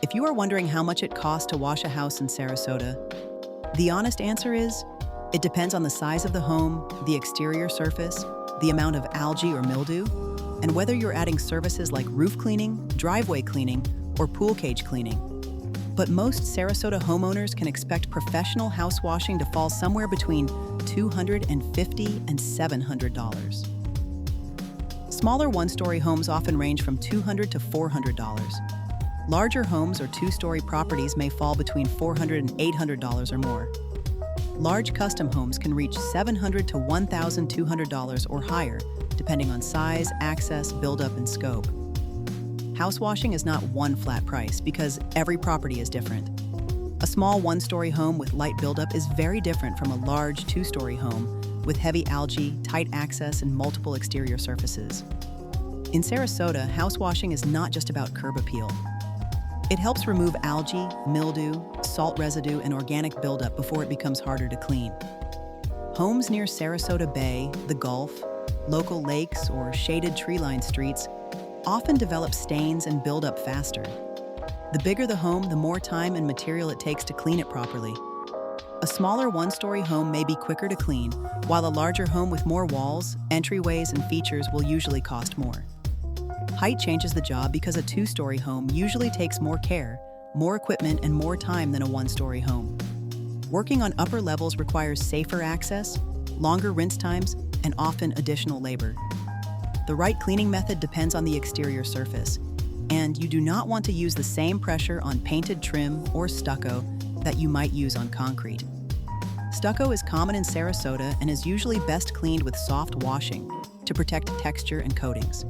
If you are wondering how much it costs to wash a house in Sarasota, the honest answer is, it depends on the size of the home, the exterior surface, the amount of algae or mildew, and whether you're adding services like roof cleaning, driveway cleaning, or pool cage cleaning. But most Sarasota homeowners can expect professional house washing to fall somewhere between $250 and $700. Smaller one-story homes often range from $200 to $400. Larger homes or two-story properties may fall between $400 and $800 or more. Large custom homes can reach $700 to $1,200 or higher, depending on size, access, buildup, and scope. House washing is not one flat price because every property is different. A small one-story home with light buildup is very different from a large two-story home with heavy algae, tight access, and multiple exterior surfaces. In Sarasota, house washing is not just about curb appeal. It helps remove algae, mildew, salt residue, and organic buildup before it becomes harder to clean. Homes near Sarasota Bay, the Gulf, local lakes, or shaded tree-lined streets often develop stains and build up faster. The bigger the home, the more time and material it takes to clean it properly. A smaller one-story home may be quicker to clean, while a larger home with more walls, entryways, and features will usually cost more. Height changes the job because a two-story home usually takes more care, more equipment, and more time than a one-story home. Working on upper levels requires safer access, longer rinse times, and often additional labor. The right cleaning method depends on the exterior surface, and you do not want to use the same pressure on painted trim or stucco that you might use on concrete. Stucco is common in Sarasota and is usually best cleaned with soft washing to protect texture and coatings.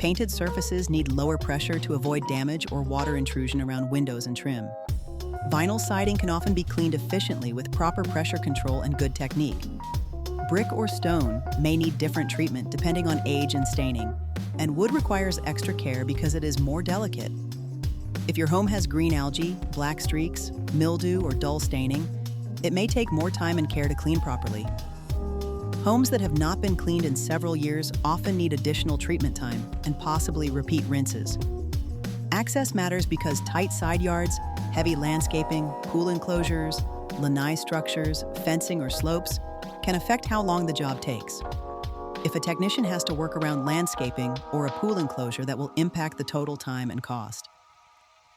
Painted surfaces need lower pressure to avoid damage or water intrusion around windows and trim. Vinyl siding can often be cleaned efficiently with proper pressure control and good technique. Brick or stone may need different treatment depending on age and staining, and wood requires extra care because it is more delicate. If your home has green algae, black streaks, mildew, or dull staining, it may take more time and care to clean properly. Homes that have not been cleaned in several years often need additional treatment time and possibly repeat rinses. Access matters because tight side yards, heavy landscaping, pool enclosures, lanai structures, fencing, or slopes can affect how long the job takes. If a technician has to work around landscaping or a pool enclosure, that will impact the total time and cost.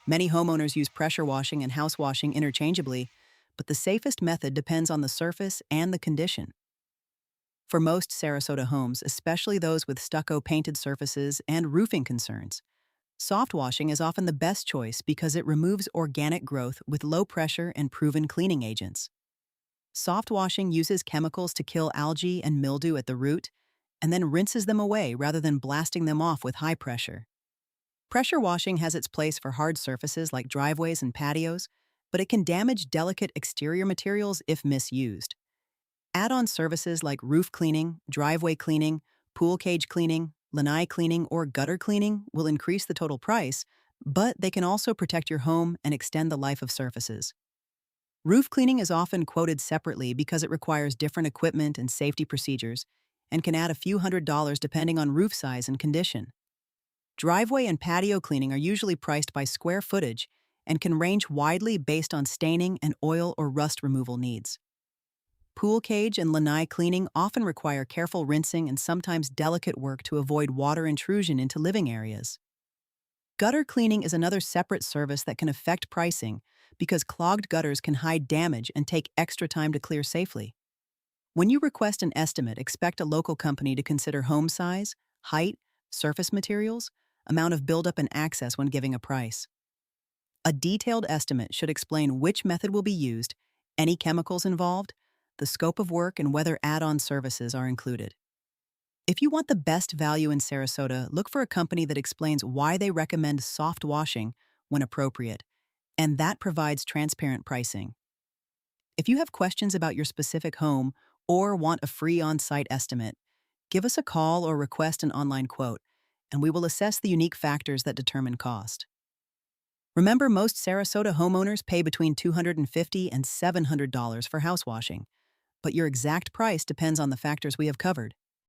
Many homeowners use pressure washing and house washing interchangeably, but the safest method depends on the surface and the condition. For most Sarasota homes, especially those with stucco painted surfaces and roofing concerns, soft washing is often the best choice because it removes organic growth with low pressure and proven cleaning agents. Soft washing uses chemicals to kill algae and mildew at the root and then rinses them away rather than blasting them off with high pressure. Pressure washing has its place for hard surfaces like driveways and patios, but it can damage delicate exterior materials if misused. Add-on services like roof cleaning, driveway cleaning, pool cage cleaning, lanai cleaning, or gutter cleaning will increase the total price, but they can also protect your home and extend the life of surfaces. Roof cleaning is often quoted separately because it requires different equipment and safety procedures and can add a few $100s depending on roof size and condition. Driveway and patio cleaning are usually priced by square footage and can range widely based on staining and oil or rust removal needs. Pool cage and lanai cleaning often require careful rinsing and sometimes delicate work to avoid water intrusion into living areas. Gutter cleaning is another separate service that can affect pricing because clogged gutters can hide damage and take extra time to clear safely. When you request an estimate, expect a local company to consider home size, height, surface materials, amount of buildup, and access when giving a price. A detailed estimate should explain which method will be used, any chemicals involved, the scope of work, and whether add-on services are included. If you want the best value in Sarasota, look for a company that explains why they recommend soft washing when appropriate, and that provides transparent pricing. If you have questions about your specific home or want a free on-site estimate, give us a call or request an online quote, and we will assess the unique factors that determine cost. Remember, most Sarasota homeowners pay between $250 and $700 for house washing, but your exact price depends on the factors we have covered.